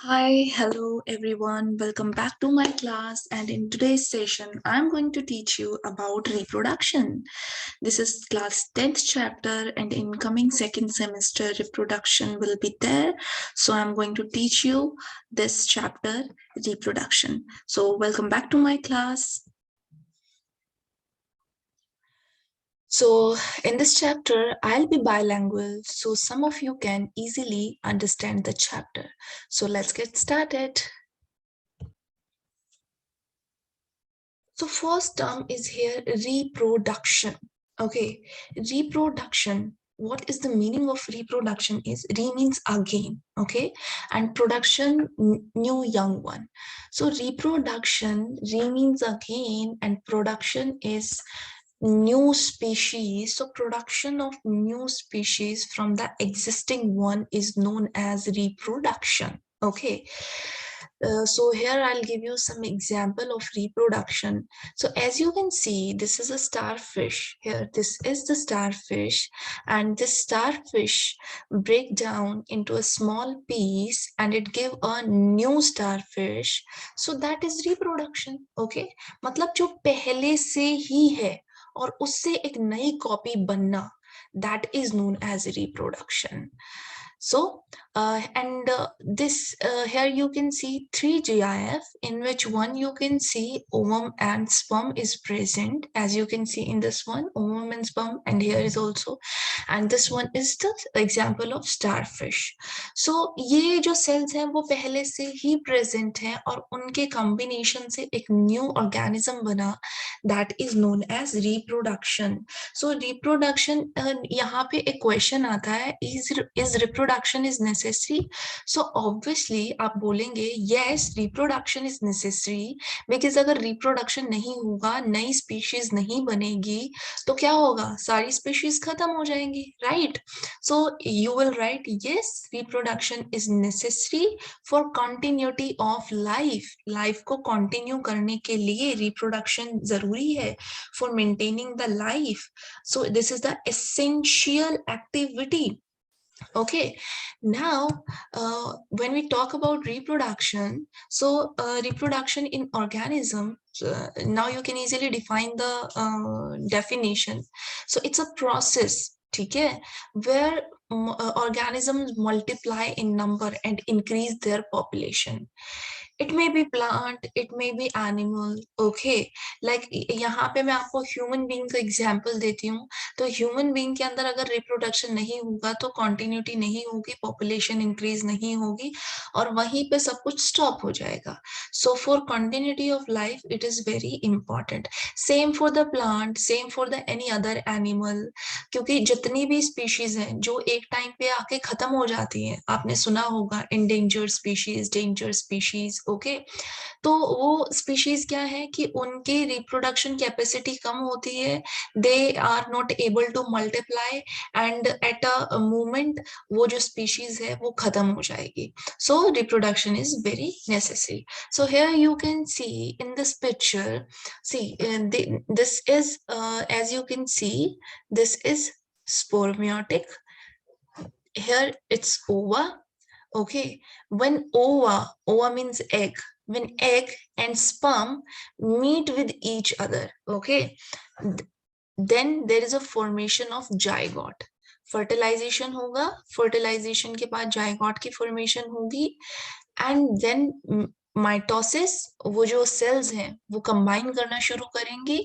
Hi, hello everyone. Welcome back to my class. And in today's session, I'm going to teach you about reproduction. This is class 10th chapter, and in coming second semester, reproduction will be there. So I'm going to teach you this chapter, reproduction. So welcome back to my class. So in this chapter, I'll be bilingual, so some of you can easily understand the chapter. So let's get started. So first term is here reproduction. Okay, reproduction. What is the meaning of reproduction is re means again, okay, and production new young one. So reproduction re means again and production is new species. So production of new species from the existing one is known as reproduction. Okay. So here I'll give you some example of reproduction. So as you can see, this is a starfish here. This is the starfish, and this starfish break down into a small piece and it give a new starfish. So that is reproduction. Okay, मतलब जो पहले से ही है और उससे एक नई copy बनना, that is known as reproduction. So this here you can see 3 GIF, in which one you can see ovum and sperm is present, as you can see in this one ovum and sperm, and here is also, and this one is the example of starfish. So ये जो cells हैं वो पहले से ही present हैं और उनके combination से एक new organism बना, that is known as reproduction. So reproduction, यहाँ पे एक question आता है, is reproduction is necessary? So obviously आप बोलेंगे yes, reproduction is necessary, because अगर reproduction नहीं होगा, नई species नहीं बनेगी, तो क्या होगा, सारी species खत्म हो जाएंगी, right? So you will write yes, reproduction is necessary for continuity of life. Life को continue करने के लिए reproduction जरूरी है for maintaining the life. So this is the essential activity. Okay, now when we talk about reproduction, so reproduction in organism, now you can easily define the definition. So it's a process, okay, where organisms multiply in number and increase their population. It may be plant, it may be animal. Okay, like यहाँ पे मैं आपको human being का example देती हूँ. तो human being के अंदर अगर रिप्रोडक्शन नहीं होगा तो कॉन्टिन्यूटी नहीं होगी, पॉपुलेशन इंक्रीज नहीं होगी और वहीं पे सब कुछ स्टॉप हो जाएगा. So for continuity of life it is very important. Same for the plant, same for the any other animal, क्योंकि जितनी भी स्पीशीज हैं जो एक टाइम पे आके खत्म हो जाती हैं, आपने सुना होगा endangered species, danger species. Okay, तो वो स्पीशीज क्या है कि उनकी रिप्रोडक्शन कैपेसिटी कम होती है, they are not able to multiply, and at a moment वो जो स्पीशीज है वो खत्म हो जाएगी. So reproduction is very necessary. So here you can see in this picture, see this is as you can see, this is spermiotic. Here it's ova. Okay, when ova means egg, when egg and sperm meet with each other, okay, then there is a formation of zygote. Fertilization होगा, fertilization के बाद zygote की formation होगी, and then mitosis, वो जो sales हैं वो combine करना शुरू करेंगी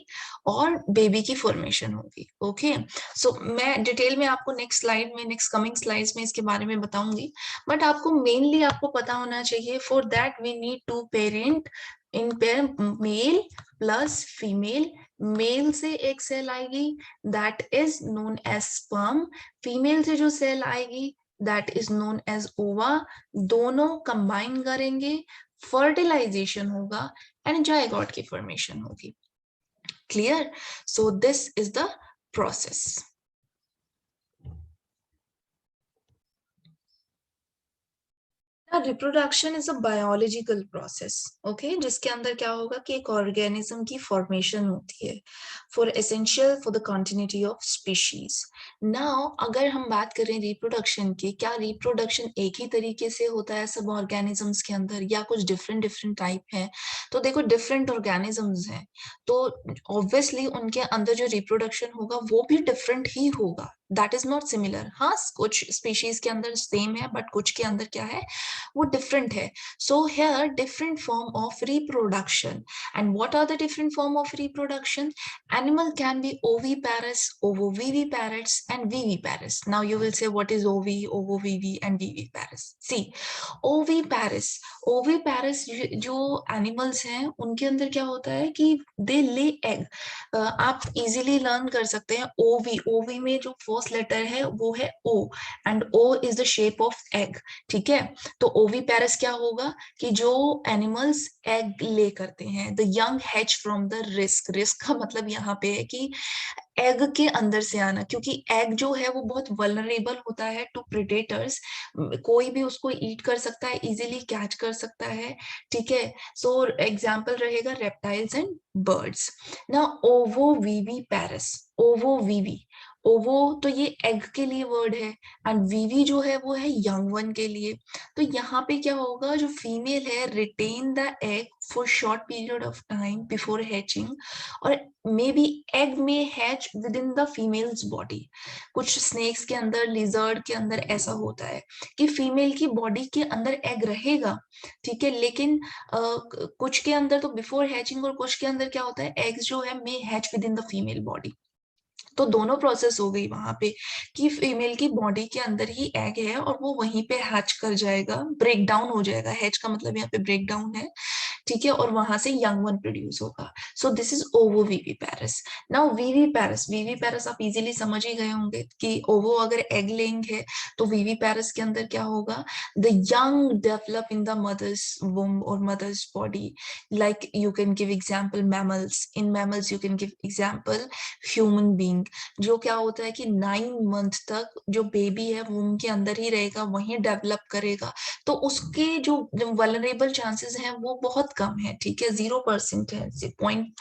और बेबी की फॉर्मेशन होगी. ओके, सो मैं डिटेल में आपको नेक्स्ट स्लाइड में, नेक्स्ट कमिंग स्लाइड्स में इसके बारे में बताऊंगी, बट आपको मेनली आपको पता होना चाहिए, for that we need two parent in pair, male plus female. Male से एक सेल आएगी, that is known as sperm. Female से जो सेल आएगी दैट इज नोन एज ओवा. दोनों कंबाइन करेंगे, फर्टिलाइजेशन होगा एंड जाइगोट की फॉर्मेशन होगी. Clear? So this is the process. Reproduction is a biological process, okay, जिसके अंदर क्या होगा कि एक ऑर्गेनिज्म की फॉर्मेशन होती है for essential for the continuity of species. Now अगर हम बात करें रिप्रोडक्शन की, क्या रिप्रोडक्शन एक ही तरीके से होता है सब ऑर्गेनिजम्स के अंदर या कुछ डिफरेंट डिफरेंट टाइप है? तो देखो डिफरेंट ऑर्गेनिजम्स हैं तो ऑब्वियसली उनके अंदर जो रिप्रोडक्शन होगा वो भी डिफरेंट ही होगा, दैट इज नॉट सिमिलर। हाँ, कुछ स्पीशीज के अंदर सेम है बट कुछ के अंदर क्या है वो डिफरेंट है। So here different form of reproduction, and what are the different form of reproduction? Animal can be oviparous, ovoviviparous, and viviparous. Now you will say, what is ovovivi, and viviparous? See, oviparous, oviparous जो animals हैं उनके अंदर क्या होता है कि they lay egg। आप easily learn कर सकते हैं ओवी, ओवी में जो फर्स्ट लेटर है वो है O, and O is the shape of egg. ठीक है, तो ओवीपैरस क्या होगा कि जो एनिमल्स एग ले करते हैं, the young hatch from the risk. Risk का मतलब यहाँ पे है कि एग के अंदर से आना, क्योंकि एग जो है वो बहुत वल्नरेबल होता है टू प्रेडेटर्स, कोई भी उसको ईट कर सकता है, इजीली कैच कर सकता है। ठीक है, सो एग्जाम्पल रहेगा रेप्टाइल्स एंड बर्ड्स। ना ओवो वीवी पैरस, ओवो वीवी, ओवो तो ये एग के लिए वर्ड है, एंड वीवी जो है वो है यंग वन के लिए। तो यहाँ पे क्या होगा, जो फीमेल है retain the egg for short period of time before hatching, और मे बी एग में hatch within the female's body. कुछ स्नेक्स के अंदर, लिजर्ड के अंदर ऐसा होता है कि फीमेल की बॉडी के अंदर एग रहेगा, ठीक है, लेकिन कुछ के अंदर तो बिफोर हैचिंग, और कुछ के अंदर क्या होता है एग्स जो है may hatch within the female body. तो दोनों प्रोसेस हो गई वहां पे कि फीमेल की बॉडी के अंदर ही एग है और वो वहीं पे हैच कर जाएगा, ब्रेक डाउन हो जाएगा, हैच का मतलब यहाँ पे ब्रेक डाउन है। ठीक है, और वहां से यंग वन प्रोड्यूस होगा। So this is ovoviviparous. Now viviparous, viviparous आप इजीली समझ ही गए होंगे कि ओवो अगर एग लेइंग है तो वीवी पैरस के अंदर क्या होगा, the young develop in the mother's womb और mother's body. Like you can give example mammals, in mammals you can give example human being. जो क्या होता है कि 9 मंथ तक जो बेबी है वूम के अंदर ही रहेगा, वहीं डेवलप करेगा, तो उसके जो वल्नरेबल चांसेस हैं वो बहुत कम है। ठीक है, 0% है, पॉइंट।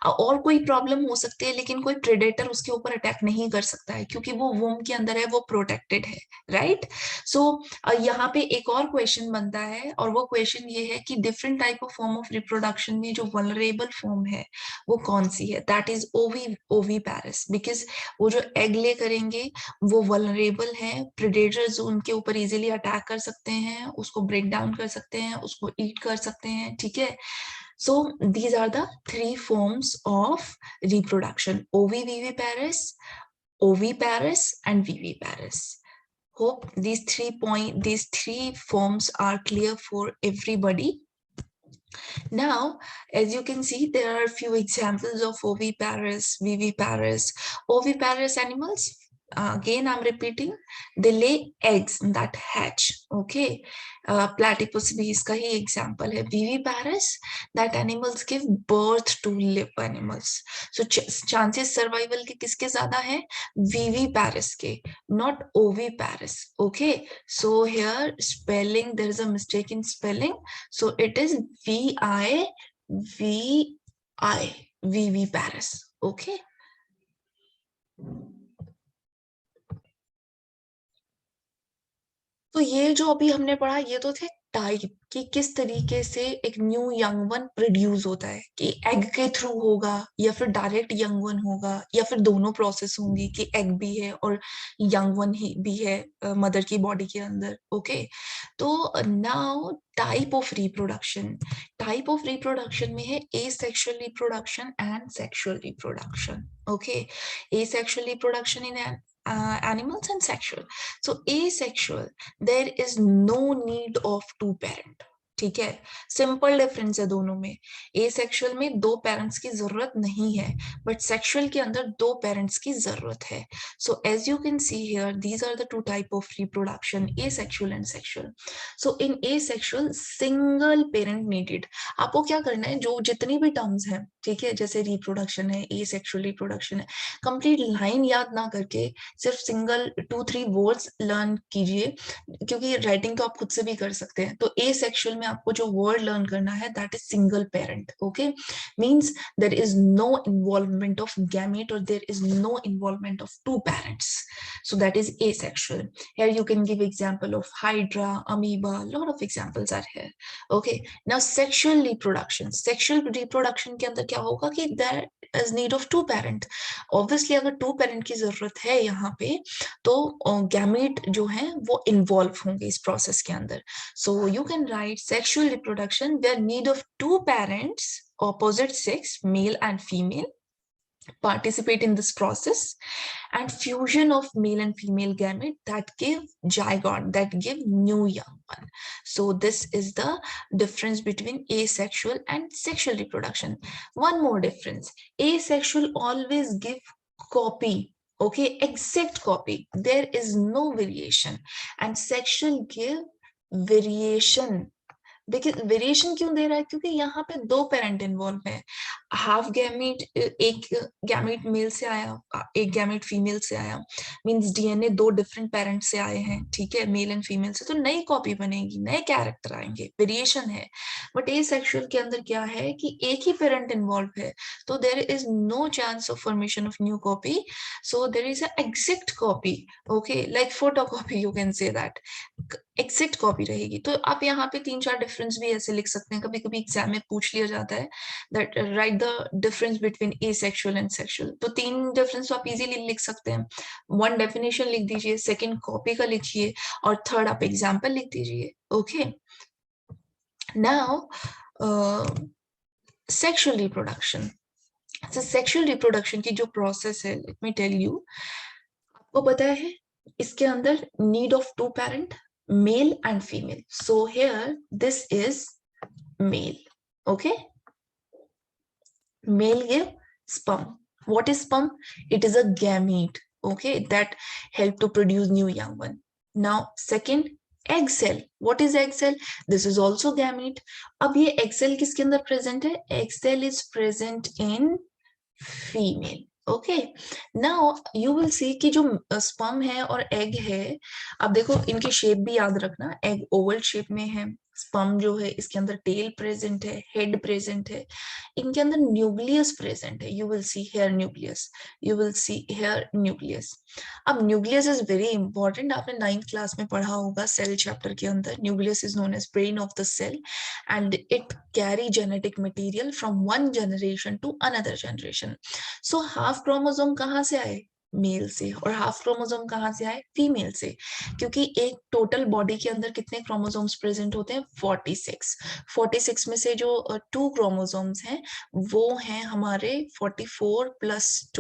और कोई प्रॉब्लम हो सकती है लेकिन कोई प्रेडेटर उसके ऊपर अटैक नहीं कर सकता है क्योंकि वो वूम के अंदर है, वो प्रोटेक्टेड है। राइट, सो यहाँ पे एक और क्वेश्चन बनता है, और वो क्वेश्चन ये है कि different type of form of reproduction में जो वल्नरेबल फॉर्म है वो कौन सी है? दैट इज ओवी पैरस, बिकॉज वो जो एग ले करेंगे वो वल्नरेबल है, प्रेडेटर्स उनके ऊपर इजीली अटैक कर सकते हैं, उसको ब्रेक डाउन कर सकते हैं, उसको ईट कर सकते हैं। ठीक है, so these are the three forms of reproduction: oviviviparous, oviparous, and viviparous. Hope these three forms are clear for everybody. Now, as you can see, there are a few examples of oviparous, viviparous. Oviparous animals, again I'm repeating, they lay eggs that hatch. Okay, platypus भी इसका ही example है. Viviparous, that animals give birth to live animals. So chances survival के किसके ज़्यादा है? Viviparous के, not oviparous. Okay, so here spelling, there is a mistake in spelling. So it is VIVI, viviparous. Okay. तो ये जो अभी हमने पढ़ा ये तो थे टाइप, कि किस तरीके से एक न्यू यंग वन प्रोड्यूस होता है, कि एग के थ्रू होगा या फिर डायरेक्ट यंग वन होगा या फिर दोनों प्रोसेस होंगी कि एग भी है और यंग वन ही भी है मदर की बॉडी के अंदर। ओके, तो now type of reproduction, type of reproduction में है asexual reproduction and sexual reproduction. Okay, asexual reproduction in animals and sexual. So asexual, there is no need of two parent. ठीक है, simple difference है दोनों में। Asexual में दो parents की जरूरत नहीं है, बट सेक्सुअल के अंदर दो पेरेंट्स की जरूरत है। So as you can see here, these are the two type of reproduction, asexual and sexual. So in asexual single parent needed. आपको क्या करना है, जो जितनी भी टर्म्स हैं ठीक है, जैसे रिप्रोडक्शन है, एसेक्सुअल रिप्रोडक्शन है। कंप्लीट लाइन याद ना करके सिर्फ सिंगल 2-3 वर्ड्स लर्न कीजिए, क्योंकि राइटिंग तो आप खुद से भी कर सकते हैं। तो एसेक्सुअल में आपको जो वर्ड लर्न करना है that is single parent, okay, means there is no involvement of gamete और there is no involvement of two parents, so that is asexual. Here you can give example of hydra, amoeba, lot of examples are here. Okay, now sexual reproduction. Sexual reproduction के अंदर क्या होगा कि there is need of two parent. Obviously अगर two parent की जरूरत है यहाँ पे, तो गैमेट जो है वो इन्वॉल्व होंगे इस प्रोसेस के अंदर. So you can write sexual reproduction where need of two parents, opposite sex, male and female, participate in this process, and fusion of male and female gamete that give zygote, that give new young one. So this is the difference between asexual and sexual reproduction. One more difference: asexual always give copy, okay, exact copy, there is no variation, and sexual give variation. देखिए variation क्यों दे रहा है, क्योंकि यहाँ पे दो parent involve है. Half gamete, एक गैमेट मेल से आया, एक गैमेट फीमेल से आया, मींस डीएनए दो डिफरेंट पेरेंट से आए हैं, ठीक है, मेल एंड फीमेल से, तो नई कॉपी बनेगी, नए कैरेक्टर आएंगे, वेरिएशन है. बट एसेक्सुअल के अंदर क्या है कि एक ही पेरेंट इन्वॉल्व है, तो there is no chance of formation of new copy, so there is a exact copy, okay, like photocopy, you can say that exact copy रहेगी. तो आप यहाँ पे 3-4 डिफरेंस भी ऐसे लिख सकते हैं, कभी कभी एग्जाम में पूछ लिया जाता है that right the difference between asexual and sexual. तो 3 डिफरेंस तो आप इजीली लिख सकते हैं. 1 डेफिनेशन लिख दीजिए, 2nd कॉपी का लिखिए, और 3rd आप एग्जाम्पल लिख दीजिए. Okay, now sexual reproduction. Sexual reproduction की जो प्रोसेस है, लेट मी टेल यू, आपको पता है इसके अंदर need of two parent, male and female. So here this is male, okay, male give sperm. What is sperm? It is a gamete, okay, that help to produce new young one. Now second, egg cell. What is egg cell? This is also gamete. अब ये egg cell किसके अंदर present है? Egg cell is present in female. Okay, now you will सी कि जो sperm है और egg है, अब देखो इनकी शेप भी याद रखना, एग ओवल शेप में है, स्पर्म जो है इसके अंदर टेल प्रेजेंट है, हेड प्रेजेंट है, इनके अंदर न्यूक्लियस प्रेजेंट है. You will see here nucleus, you will see here nucleus. अब न्यूक्लियस इज वेरी इंपॉर्टेंट, आपने 9th क्लास में पढ़ा होगा सेल चैप्टर के अंदर. Nucleus is known as brain of the cell and it carry genetic material from one generation to another generation. So half chromosome कहाँ से आए? मेल से, और हाफ क्रोमोसोम कहाँ से आए? फीमेल से. क्योंकि एक टोटल बॉडी के अंदर कितने क्रोमोसोम्स प्रेजेंट होते हैं? 46. 46 में से जो 2 क्रोमोसोम्स हैं वो हैं हमारे 44 +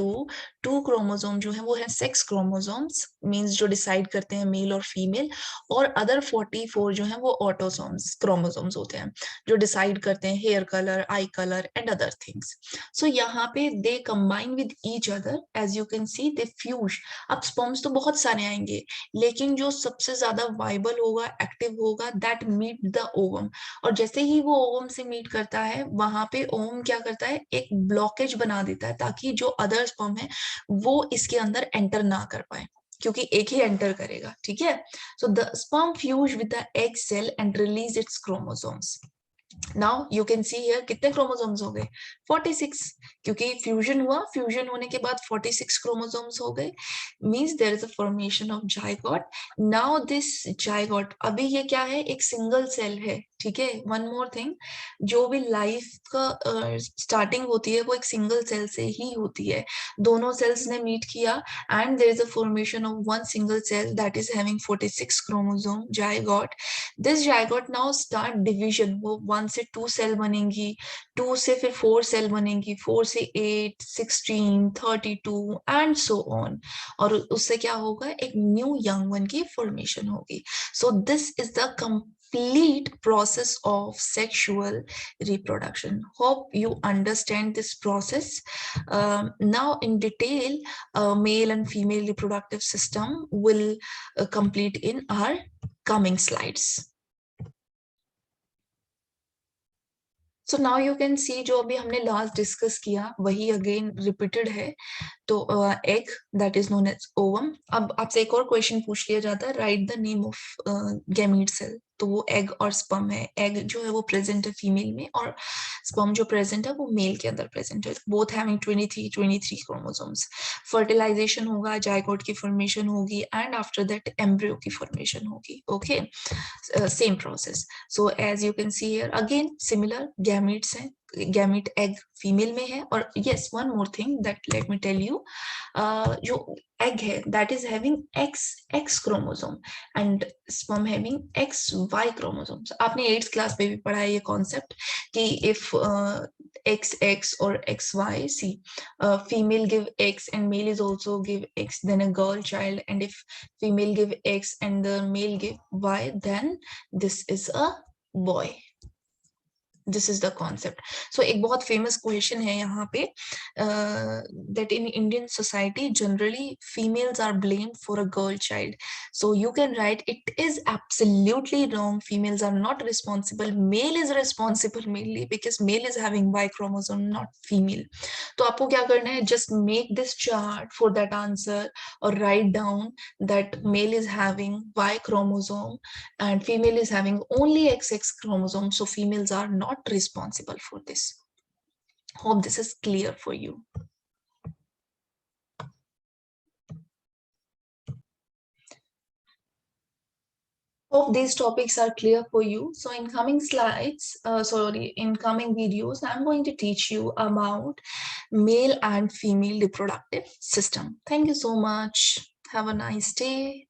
2 क्रोमोसोम जो है वो है सेक्स क्रोमोसोम्स, मींस जो डिसाइड करते हैं मेल और फीमेल, और अदर 44 जो है वो ऑटोसोम्स क्रोमोसोम्स होते हैं जो डिसाइड करते हैं hair colour, eye colour and other things. So यहाँ पे they combine with each other, as you can see they fuse. अब स्पर्म्स तो बहुत सारे आएंगे, लेकिन जो सबसे ज्यादा वाइबल होगा, एक्टिव होगा, दैट मीट द ओवम. और जैसे ही वो ओवम से मीट करता है, वहां पे ओवम क्या करता है? एक ब्लॉकेज बना देता है ताकि जो अदर स्पर्म है वो इसके अंदर एंटर ना कर पाए, क्योंकि एक ही एंटर करेगा, ठीक है. So the sperm fuse with the egg cell and release its chromosomes. Now you can see here कितने क्रोमोसोम्स हो गए? 46, क्योंकि फ्यूजन हुआ, फ्यूजन होने के बाद 46 क्रोमोसोम्स हो गए, means there is a formation of zygote. Now this zygote, अभी ये क्या है? एक सिंगल सेल है, ठीक है. वन मोर थिंग, जो भी लाइफ का स्टार्टिंग होती है वो एक सिंगल सेल से ही होती है. दोनों सेल्स ने मीट किया and there is a formation of one single cell that is having 46 chromosome, zygote. This zygote now start division, वो 1 से 2 सेल बनेंगी, 2 से फिर 4 सेल बनेंगी, 4 से 8, 16, 32 एंड सो ऑन. और उससे क्या होगा? एक न्यू यंग वन की फॉर्मेशन होगी. सो this is the complete process of sexual reproduction. Hope you understand this process. Now in detail, male and female reproductive system will complete in our coming slides. So now you can see जो अभी हमने last discuss किया वही again repeated है. तो egg that is known as ovum. अब आपसे एक और क्वेश्चन पूछ लिया जाता है, write the name of gamete cell. तो वो एग और स्पर्म है. एग जो है वो प्रेजेंट है फीमेल में और स्पर्म जो प्रेजेंट है वो मेल के अंदर प्रेजेंट है. Both having 23 chromosomes. फर्टिलाइजेशन होगा, जायगोट की फॉर्मेशन होगी एंड आफ्टर दैट एम्ब्रियो की फॉर्मेशन होगी. Okay, same process. So as you can see here again similar gametes हैं. गैमीट एग फीमेल में है. और yes, one more thing that let me tell you, जो egg है that is having X chromosome and sperm having X Y chromosomes. आपने 8th class में भी पढ़ा है ये कॉन्सेप्ट कि इफ एक्स एक्स और x Y, C female give x and male is also give x, then a girl child, and if female give x and the male give y, then this is a boy. This is the concept. So एक बहुत famous question है यहाँ पे, that in Indian society generally females are blamed for a girl child. So you can write it is absolutely wrong. Females are not responsible. Male is responsible mainly because male is having Y chromosome, not female. तो आपको क्या करना है, just make this chart for that answer और write down that male is having Y chromosome and female is having only XX chromosome, so females are not responsible for this. Hope this is clear for you. Hope these topics are clear for you. So in coming slides, in coming videos, I'm going to teach you about male and female reproductive system. Thank you so much. Have a nice day.